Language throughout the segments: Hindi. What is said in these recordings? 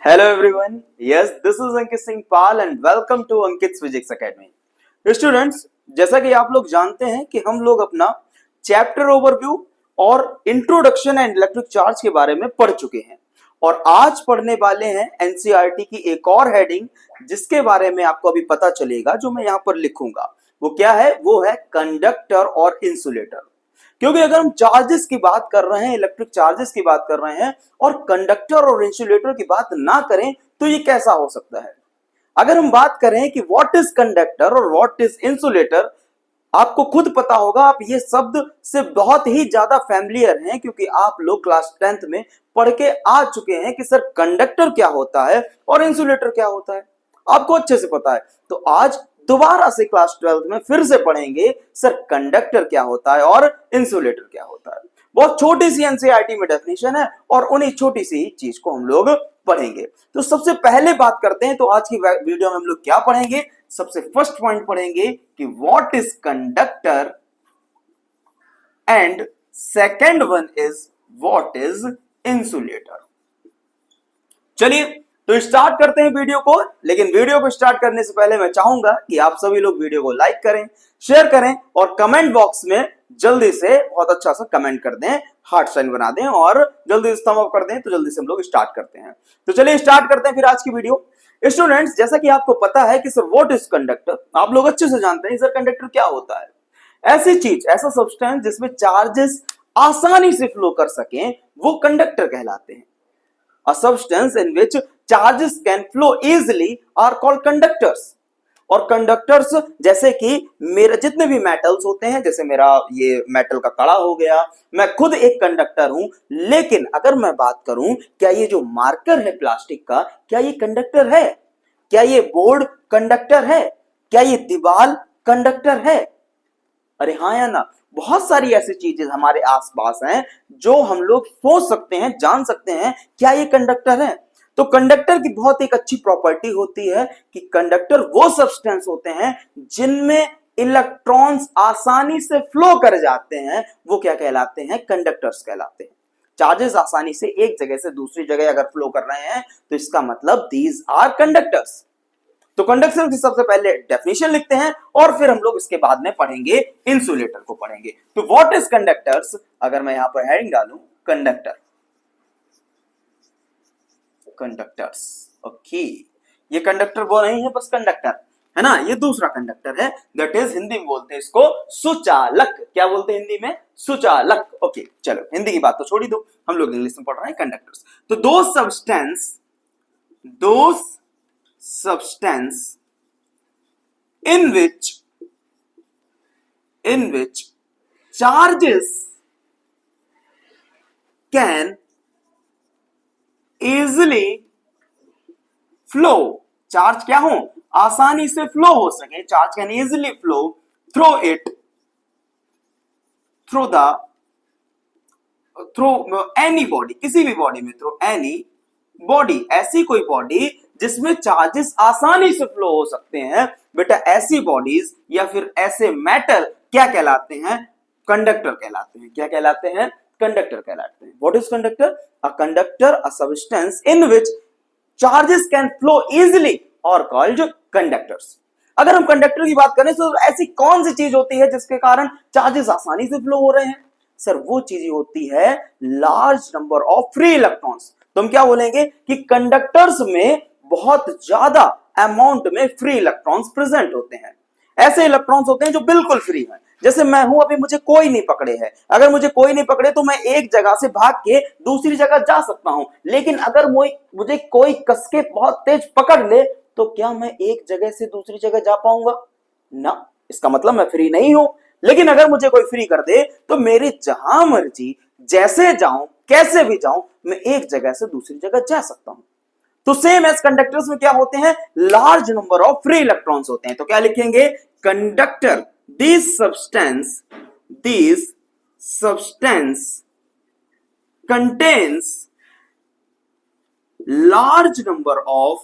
Hello everyone. Yes, this is Ankit Singh Pal and welcome to Ankit's Physics Academy. Students, जैसा कि आप लोग जानते हैं कि हम लोग अपना चैप्टर ओवरव्यू और इंट्रोडक्शन एंड इलेक्ट्रिक चार्ज के बारे में पढ़ चुके हैं और आज पढ़ने वाले हैं एनसीईआरटी की एक और हेडिंग जिसके बारे में आपको अभी पता चलेगा जो मैं यहाँ पर लिखूंगा। वो क्या है? वो है कंडक्टर और इंसुलेटर। क्योंकि अगर हम चार्जेस की बात कर रहे हैं, इलेक्ट्रिक चार्जेस की बात कर रहे हैं और कंडक्टर और इंसुलेटर की बात ना करें तो ये कैसा हो सकता है। अगर हम बात करें कि व्हाट इज कंडक्टर और व्हाट इज इंसुलेटर, आपको खुद पता होगा, आप ये शब्द से बहुत ही ज्यादा फैमिलियर हैं क्योंकि आप लोग क्लास 10th में पढ़ के आ चुके हैं कि सर कंडक्टर क्या होता है और इंसुलेटर क्या होता है, आपको अच्छे से पता है। तो आज दोबारा से क्लास 12th में फिर से पढ़ेंगे सर कंडक्टर क्या होता है और इंसुलेटर क्या होता है। बहुत छोटी सी एनसीईआरटी में डेफिनेशन है और उन्हीं छोटी सी चीज को हम लोग पढ़ेंगे। तो सबसे पहले बात करते हैं, तो आज की वीडियो में हम लोग क्या पढ़ेंगे? सबसे फर्स्ट पॉइंट पढ़ेंगे कि what is conductor and second one is what is insulator. चलिए तो स्टार्ट करते हैं वीडियो को। लेकिन वीडियो को स्टार्ट करने से पहले मैं चाहूंगा कि आप सभी लोग वीडियो को लाइक करें, शेयर करें और कमेंट बॉक्स में जल्दी से बहुत अच्छा सा कमेंट कर दें, हार्ट साइन बना दें और जल्दी से थंब अप कर दें। तो जल्दी से हम लोग स्टार्ट करते हैं। तो चलिए स्टार्ट करते हैं फिर आज की वीडियो। स्टूडेंट्स, जैसा कि आपको पता है कि सर व्हाट इज कंडक्टर, आप लोग अच्छे से जानते हैं सर कंडक्टर क्या होता है। ऐसी चीज, ऐसा सब्सटेंस जिसमें चार्जेस आसानी से फ्लो कर सकें वो कंडक्टर कहलाते हैं। A substance in which charges can flow easily are called conductors। और कंडक्टर्स जैसे कि मेरे जितने भी मेटल्स होते हैं, जैसे मेरा ये मेटल का कड़ा हो गया, मैं खुद एक कंडक्टर हूं। लेकिन अगर मैं बात करूं, क्या ये जो मार्कर है प्लास्टिक का, क्या ये कंडक्टर है? क्या ये बोर्ड कंडक्टर है? क्या ये दीवार कंडक्टर है? अरे हाँ या ना। बहुत सारी ऐसी चीजें हमारे आसपास हैं जो हम लोग सोच सकते हैं, जान सकते हैं क्या ये कंडक्टर है। तो कंडक्टर की बहुत एक अच्छी प्रॉपर्टी होती है कि कंडक्टर वो सब्सटेंस होते हैं जिनमें इलेक्ट्रॉन्स आसानी से फ्लो कर जाते हैं, वो क्या कहलाते हैं? कंडक्टर्स कहलाते हैं। चार्जेस आसानी से एक जगह से दूसरी जगह अगर फ्लो कर रहे हैं तो इसका मतलब दीज आर कंडक्टर्स। तो कंडक्टर की सबसे पहले डेफिनेशन लिखते हैं और फिर हम लोग इसके बाद में पढ़ेंगे, इंसुलेटर को पढ़ेंगे। तो व्हाट इज कंडक्टर्स, अगर मैं यहां पर हेडिंग डालूं कंडक्टर, कंडक्टर्स, ओके। ये कंडक्टर वो नहीं है बस कंडक्टर, है ना, ये दूसरा कंडक्टर है, दैट इज हिंदी में बोलते हैं इसको सुचालक। क्या बोलते हैं हिंदी में? सुचालक। ओके चलो, हिंदी की बात तो छोड़ ही दो, हम लोग इंग्लिश में पढ़ रहे हैं कंडक्टर्स। तो दो substance in which charges can easily flow, charge क्या हो? आसानी से फ्लो हो सके, charge can easily flow through any body, किसी भी बॉडी में, थ्रू एनी बॉडी, ऐसी कोई बॉडी जिसमें चार्जेस आसानी से फ्लो हो सकते हैं। बेटा ऐसी बॉडीज या फिर ऐसे मेटल क्या कहलाते हैं? कंडक्टर कहलाते हैं। क्या कहलाते हैं? कंडक्टर कहलाते हैं। What is conductor? A conductor, a substance in which charges can flow easily और कॉल्ड कंडक्टर्स। अगर हम कंडक्टर की बात करें तो ऐसी कौन सी चीज होती है जिसके कारण चार्जेस आसानी से फ्लो हो रहे हैं? सर वो चीज होती है large number of free electrons. तो हम क्या बोलेंगे कि कंडक्टर्स में बहुत ज्यादा अमाउंट में फ्री इलेक्ट्रॉन्स प्रेजेंट होते हैं। ऐसे इलेक्ट्रॉन्स होते हैं जो बिल्कुल फ्री हैं। जैसे मैं हूं, अभी मुझे कोई नहीं पकड़े है, अगर मुझे कोई नहीं पकड़े तो मैं एक जगह से भाग के दूसरी जगह जा सकता हूं। लेकिन अगर मुझे कोई कसके बहुत तेज पकड़ ले तो क्या मैं एक जगह से दूसरी जगह जा पाऊंगा? ना, इसका मतलब मैं फ्री नहीं हूं। लेकिन अगर मुझे कोई फ्री कर दे तो मेरी जहां मर्जी, जैसे जाऊं, कैसे भी जाऊं, मैं एक जगह से दूसरी जगह जा सकता हूं। तो सेम एज कंडक्टर्स में क्या होते हैं? Large number of free electrons होते हैं। तो क्या लिखेंगे? Conductor, this substance contains large number of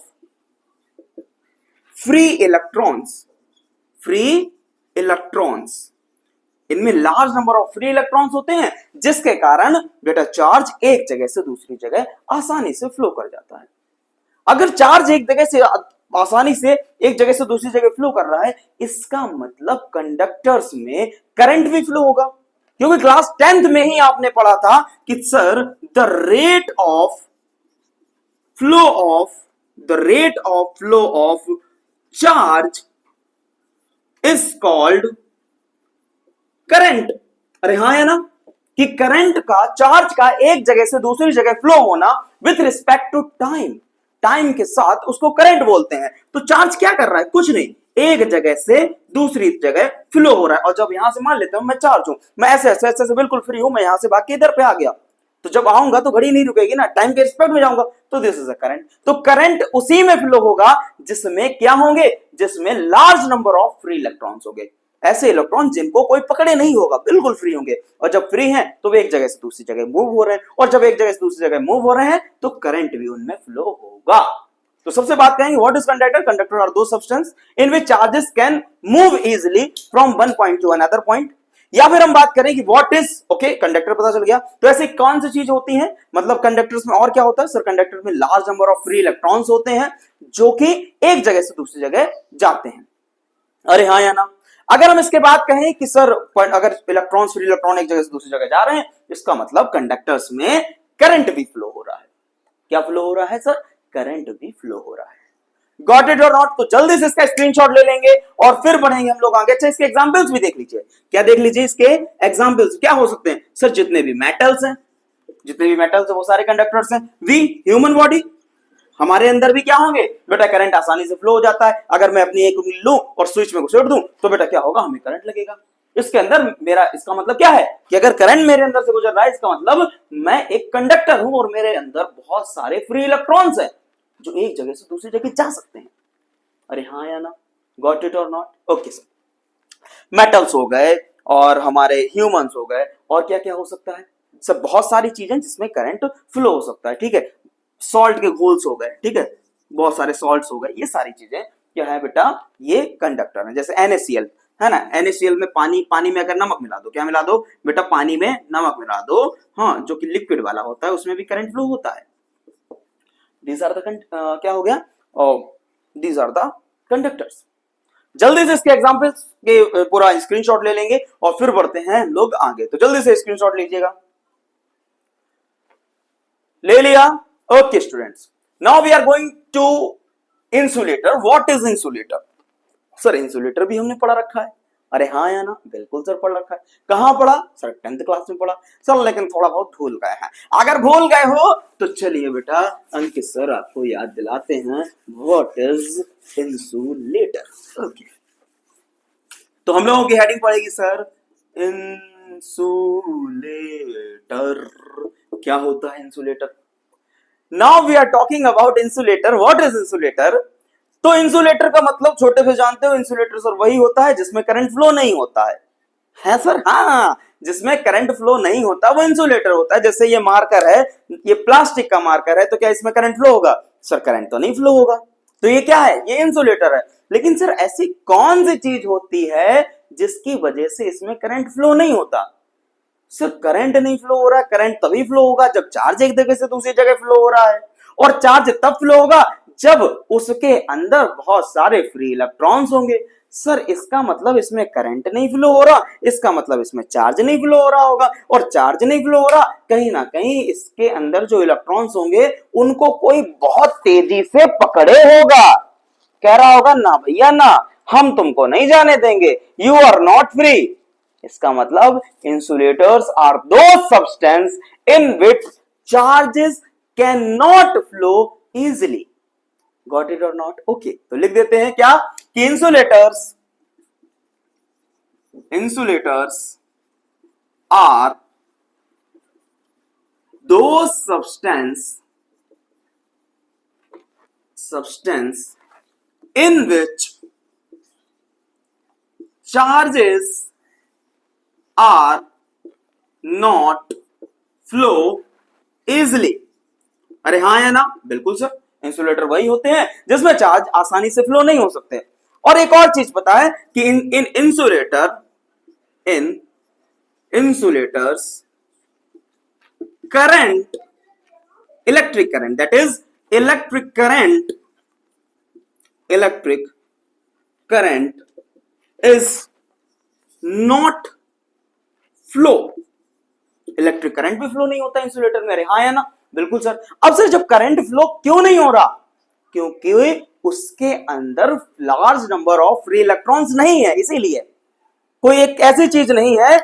free electrons। इनमें large number of free electrons होते हैं जिसके कारण बेटा चार्ज एक जगह से दूसरी जगह आसानी से फ्लो कर जाता है। अगर चार्ज एक जगह से आसानी से एक जगह से दूसरी जगह फ्लो कर रहा है, इसका मतलब कंडक्टर्स में करंट भी फ्लो होगा। क्योंकि क्लास 10th में ही आपने पढ़ा था कि sir the rate of flow of charge is called current. अरे हाँ है ना, कि करंट का, चार्ज का एक जगह से दूसरी जगह फ्लो होना with respect to time, time के साथ उसको करंट बोलते हैं। तो चार्ज क्या कर रहा है? कुछ नहीं, एक जगह से दूसरी जगह फ्लो हो रहा है। और जब यहां से मान लेते हैं मैं चार्ज हूं, मैं ऐसे ऐसे ऐसे बिल्कुल फ्री हूं, मैं यहां से भाग के इधर पे आ गया, तो जब आऊंगा तो घड़ी नहीं रुकेगी ना, टाइम के रिस्पेक्ट में जाऊंगा, तो दिस इज अ करंट। तो करंट उसी में फ्लो होगा जिसमें क्या होंगे, जिसमें large number of free electrons होंगे। ऐसे इलेक्ट्रॉन जिनको कोई पकड़े नहीं होगा, बिल्कुल फ्री होंगे। और जब फ्री हैं तो वे एक जगह से दूसरी जगह मूव हो रहे हैं, और जब एक जगह से दूसरी जगह मूव हो रहे हैं तो करंट भी उनमें फ्लो होगा। तो सबसे बात करेंगे what is conductor. Conductor are those substance in which charges can move easily from one point to another point. या फिर हम बात करें कि व्हाट इज, ओके कंडक्टर पता चल गया, तो ऐसे कौन सी चीज होती है, मतलब कंडक्टर्स में और क्या होता है? सर कंडक्टर में large number of free electrons होते हैं जो कि एक जगह से दूसरी जगह जाते हैं। अरे हाँ या ना। अगर हम इसके बाद कहें कि सर अगर इलेक्ट्रॉन्स, फ्री इलेक्ट्रॉन एक जगह से दूसरी जगह जा रहे हैं, इसका मतलब कंडक्टर्स में करंट भी फ्लो हो रहा है। क्या फ्लो हो रहा है सर? करंट भी फ्लो हो रहा है। गॉट इट और नॉट? तो जल्दी से इसका स्क्रीनशॉट ले लेंगे और फिर बढ़ेंगे हम लोग आगे। अच्छा इसके एग्जांपल्स भी देख लीजिए। क्या देख लीजिए इसके एग्जांपल्स क्या हो सकते हैं? सर जितने भी मेटल्स हैं, वो सारे कंडक्टर्स हैं। वी ह्यूमन बॉडी, हमारे अंदर भी क्या होंगे बेटा? करंट आसानी से फ्लो हो जाता है। अगर मैं अपनी एक उंगली लूं और स्विच में घुसेड़ दूं तो बेटा क्या होगा? हमें करंट लगेगा। इसके अंदर मेरा, इसका मतलब क्या है कि अगर करंट मेरे अंदर से गुजर रहा है, इसका मतलब मैं एक कंडक्टर हूं और मेरे अंदर बहुत सारे फ्री इलेक्ट्रॉन्स हैं जो एक जगह से दूसरी जगह जा सकते हैं। अरे हाँ या ना? गॉट इट और नॉट? ओके सर, मेटल्स हो गए और हमारे ह्यूमंस हो गए, और क्या क्या हो सकता है सर? बहुत सारी चीजें जिसमें करंट फ्लो हो सकता है। ठीक है, सॉल्ट के घोल्स हो गए, ठीक है, बहुत सारे सॉल्ट्स हो गए, ये सारी चीजें क्या है बेटा? ये कंडक्टर है। जैसे NaCl है ना, NaCl में पानी में अगर नमक मिला दो, क्या मिला दो बेटा? पानी में नमक मिला दो, हाँ, जो कि लिक्विड वाला होता है, उसमें भी करंट फ्लो होता है। दीज आर द क्या हो गया? These are the conductors. जल्दी से इसके एग्जांपल्स के पूरा स्क्रीनशॉट ले लेंगे और फिर बढ़ते हैं लोग आगे। तो जल्दी से स्क्रीनशॉट लीजिएगा। ले लिया? Okay students, now we are going to insulator. What is insulator? Sir insulator भी हमने पढ़ा रखा है। अरे हाँ या ना? बिल्कुल सर पढ़ रखा है। कहां पढ़ा सर? 10th क्लास में पढ़ा सर, लेकिन थोड़ा बहुत भूल गए हैं। अगर भूल गए हो तो चलिए बेटा अंकित सर आपको याद दिलाते हैं व्हाट इज इंसुलेटर। ओके, तो हम लोगों की हेडिंग पड़ेगी सर इंसुलेटर। क्या होता है insulator? Now we are talking about insulator. What is insulator? तो इंसुलेटर का मतलब छोटे से जानते हो, इंसुलेटर सर वही होता है जिसमें करंट फ्लो नहीं होता है सर? हाँ, जिसमें करंट फ्लो नहीं होता वो इंसुलेटर होता है। जैसे ये मार्कर है, ये प्लास्टिक का मार्कर है, तो क्या इसमें करंट फ्लो होगा? सर करंट तो नहीं फ्लो होगा, तो ये क्या है? ये इंसुलेटर है। लेकिन सर ऐसी कौन सी चीज होती है जिसकी वजह से इसमें करंट फ्लो नहीं होता? सर करंट नहीं फ्लो हो रहा है, करंट तभी फ्लो होगा जब चार्ज एक जगह से दूसरी जगह फ्लो हो रहा है, और चार्ज तब फ्लो होगा जब उसके अंदर बहुत सारे फ्री इलेक्ट्रॉन्स होंगे। सर इसका मतलब इसमें करंट नहीं फ्लो हो रहा, इसका मतलब इसमें चार्ज नहीं फ्लो हो रहा होगा, और चार्ज नहीं फ्लो हो रहा, कहीं ना कहीं इसके अंदर जो इलेक्ट्रॉन्स होंगे उनको कोई बहुत तेजी से पकड़े होगा। कह रहा होगा ना भैया ना, हम तुमको नहीं जाने देंगे, यू आर नॉट फ्री। इसका मतलब insulators are those substance in which charges can not flow easily. Got it और नॉट? ओके, तो लिख देते हैं क्या कि इंसुलेटर्स आर दो substance in which charges are not flow easily। अरे हाँ या ना? बिल्कुल सर, इंसुलेटर वही होते हैं जिसमें चार्ज आसानी से फ्लो नहीं हो सकते। और एक और चीज पता है कि इन insulators current, electric current, that is electric current is not flow. Electric current भी फ्लो नहीं होता इंसुलेटर में, अरे हाँ या ना? बिल्कुल सर। अब सर जब करंट फ्लो क्यों नहीं हो रहा? क्योंकि उसके अंदर large number of free electrons नहीं है, इसीलिए। कोई एक ऐसी चीज नहीं है।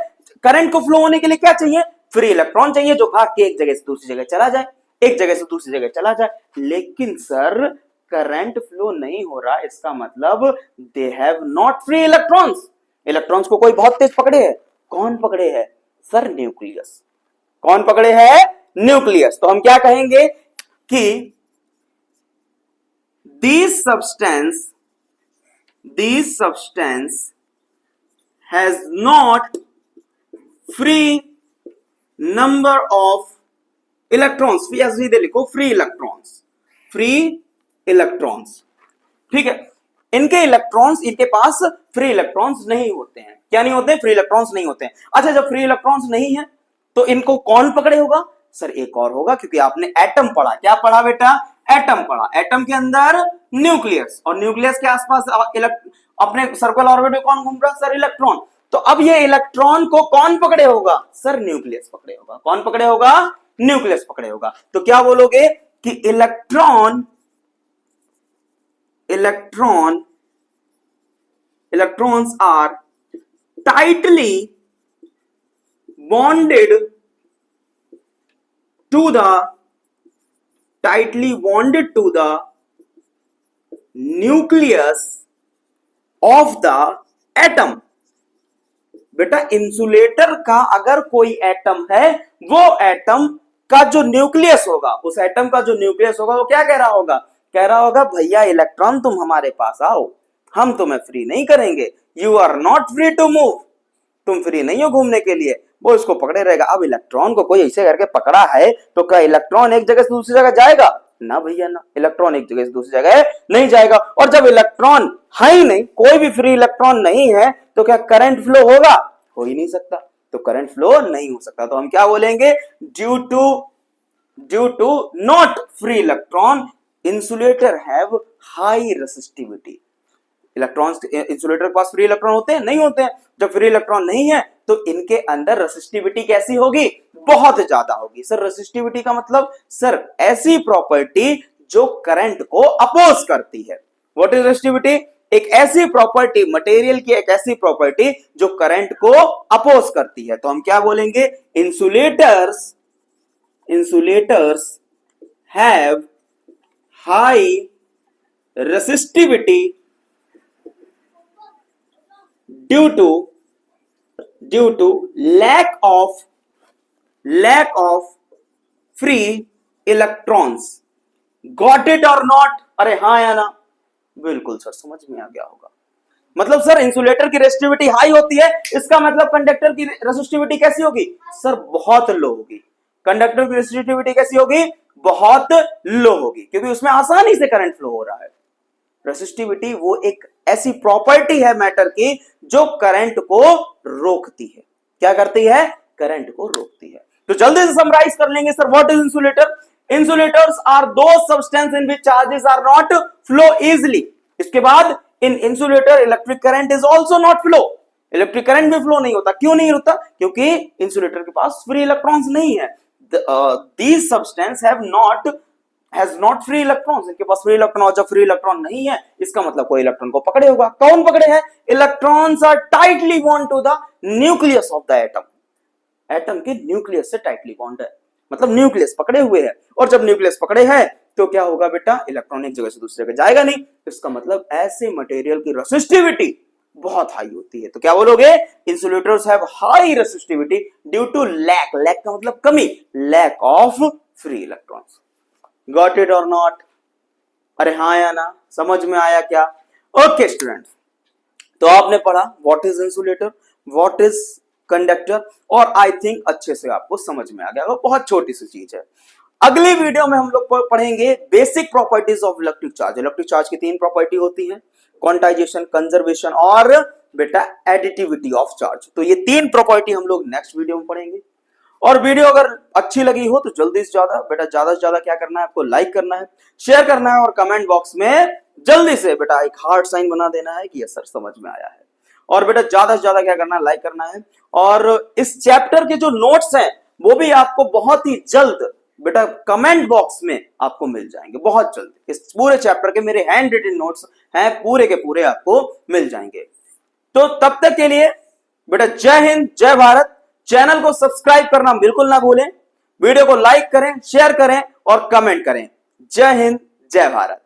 करंट को फ्लो होने के लिए क्या चाहिए? फ्री इलेक्ट्रॉन चाहिए, जो भाग के एक जगह से दूसरी जगह चला जाए, एक जगह से दूसरी जगह चला जाए। लेकिन सर करंट फ्लो नहीं हो रहा, इसका मतलब they have not free electrons. Electrons को कोई बहुत तेज पकड़े है। कौन पकड़े है? Sir nucleus. कौन पकड़े है? न्यूक्लियस। तो हम क्या कहेंगे कि these substance has not free number of electrons। सीधे लिखो फ्री इलेक्ट्रॉन्स। ठीक है, इनके इलेक्ट्रॉन्स, इनके पास फ्री इलेक्ट्रॉन्स नहीं होते हैं। क्या नहीं होते हैं? फ्री इलेक्ट्रॉन्स नहीं होते हैं। अच्छा, जब फ्री इलेक्ट्रॉन्स नहीं है तो इनको कौन पकड़े होगा? सर एक और होगा, क्योंकि आपने एटम पढ़ा। क्या पढ़ा बेटा? एटम पढ़ा। एटम के अंदर न्यूक्लियस, और न्यूक्लियस के आसपास अपने सर्कुलर ऑर्बिट में कौन घूम रहा? Sir electron. तो अब ये इलेक्ट्रॉन को कौन पकड़े होगा? सर न्यूक्लियस पकड़े होगा। कौन पकड़े होगा? न्यूक्लियस पकड़े होगा। तो क्या बोलोगे कि electrons are tightly bonded to the nucleus of the atom। बेटा इंसुलेटर का अगर कोई एटम है, वो एटम का जो न्यूक्लियस होगा, उस एटम का जो न्यूक्लियस होगा, वो क्या कह रहा होगा? कह रहा होगा भैया इलेक्ट्रॉन तुम हमारे पास आओ, हम तुम्हें फ्री नहीं करेंगे। You are not free to move. तुम फ्री नहीं हो घूमने के लिए। वो इसको पकड़े रहेगा। अब इलेक्ट्रॉन को कोई ऐसे करके पकड़ा है तो क्या इलेक्ट्रॉन एक जगह से दूसरी जगह जाएगा? ना भैया ना, इलेक्ट्रॉन एक जगह से दूसरी जगह नहीं जाएगा। और जब इलेक्ट्रॉन है ही नहीं, कोई भी फ्री इलेक्ट्रॉन नहीं है, तो क्या करंट फ्लो होगा? हो ही नहीं सकता। तो करंट फ्लो नहीं हो सकता। तो हम क्या बोलेंगे? Due to not free electron, insulator have high resistivity. Electrons, insulator के पास फ्री इलेक्ट्रॉन होते हैं? नहीं होते हैं। जब फ्री इलेक्ट्रॉन नहीं है तो इनके अंदर रेसिस्टिविटी कैसी होगी? बहुत ज्यादा होगी। सर रेसिस्टिविटी का मतलब? सर ऐसी प्रॉपर्टी जो करंट को अपोज करती है। What is resistivity? एक ऐसी प्रॉपर्टी, मटेरियल की एक ऐसी प्रॉपर्टी जो करंट को अपोज करती है। तो हम क्या बोलेंगे? Insulators have high resistivity due to lack of free electrons। Got it or not? अरे हाँ या ना? बिल्कुल सर, समझ में आ गया होगा। मतलब सर इंसुलेटर की रेसिस्टिविटी हाई होती है, इसका मतलब कंडक्टर की रेसिस्टिविटी कैसी होगी? सर बहुत लो होगी। कंडक्टर की रेसिस्टिविटी कैसी होगी? बहुत लो होगी, क्योंकि उसमें आसानी से करंट फ्लो हो रहा है। रेसिस्टिविटी वो एक ऐसी प्रॉपर्टी है मैटर की जो करंट को रोकती है। क्या करती है? करंट को रोकती है। तो जल्दी से समराइज कर लेंगे sir, what is insulator? Insulators are those substance in which charges are not flow easily. इसके बाद इन insulator electric current is also not flow. Electric current भी फ्लो नहीं होता। क्यों नहीं होता? क्योंकि इंसुलेटर के पास फ्री इलेक्ट्रॉन्स नहीं है। These substance has not free electrons. इनके पास फ्री इलेक्ट्रॉन, और जब फ्री इलेक्ट्रॉन नहीं है, इसका मतलब कोई इलेक्ट्रॉन को पकड़े होगा। कौन पकड़े हैं? Electrons are tightly bond to the nucleus of the atom. Atom के न्यूक्लियस से टाइटली बॉन्ड है, मतलब न्यूक्लियस पकड़े हुए हैं। और जब न्यूक्लियस पकड़े हैं तो क्या होगा बेटा? इलेक्ट्रॉन एक जगह से दूसरी जगह जाएगा नहीं। इसका मतलब ऐसे मटेरियल की रेसिस्टिविटी बहुत हाई होती है। तो क्या बोलोगे? Insulators have high resistivity due to lack का मतलब कमी, lack of free electrons. Got it और नॉट? अरे हाँ या ना? समझ में आया क्या? ओके स्टूडेंट्स, तो आपने पढ़ा what is insulator, what is conductor, और आई थिंक अच्छे से आपको समझ में आ गया। वो बहुत छोटी सी चीज है। अगली वीडियो में हम लोग पढ़ेंगे basic properties of electric charge. Electric charge की 3 प्रॉपर्टी होती है, क्वांटाइजेशन, कंजर्वेशन और बेटा एडिटिविटी ऑफ चार्ज। तो ये 3 प्रॉपर्टी हम लोग नेक्स्ट वीडियो में पढ़ेंगे। और वीडियो अगर अच्छी लगी हो तो जल्दी से ज्यादा क्या करना है, आपको लाइक करना है, शेयर करना है और कमेंट बॉक्स में जल्दी से बेटा एक हार्ट साइन बना देना है कि ये सर समझ में आया है। और बेटा ज्यादा से ज्यादा क्या करना है, लाइक करना है। और इस चैप्टर के जो नोट्स हैं वो भी आपको बहुत ही जल्द बेटा कमेंट बॉक्स में आपको मिल जाएंगे, बहुत जल्द। इस पूरे चैप्टर के मेरे हैंड रिटन नोट्स हैं, पूरे के पूरे आपको मिल जाएंगे। तो तब तक के लिए बेटा जय हिंद, जय भारत। चैनल को सब्सक्राइब करना बिल्कुल ना भूलें, वीडियो को लाइक करें, शेयर करें और कमेंट करें। जय हिंद, जय भारत।